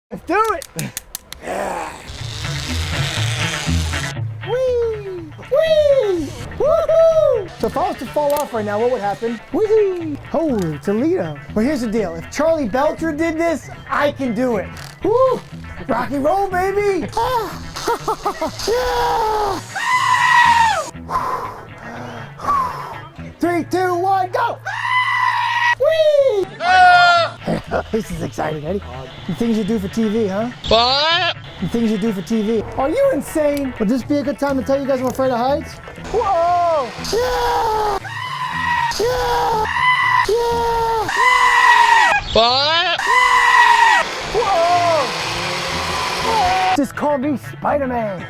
Let's do it! Yeah. Whee! Whee! Woohoo! So if I was to fall off right now, what would happen? Whee! Holy Toledo. But here's the deal. If Charlie Belcher did this, I can do it. Woo! Rock and roll, baby! Yeah! 3, 2, 1, go! Whee! This is exciting, Eddie. The things you do for TV, huh? What? The things you do for TV. Are you insane? Would this be a good time to tell you guys I'm afraid of heights? Whoa! Yeah! Yeah! Yeah! What? Whoa! Just call me Spider-Man.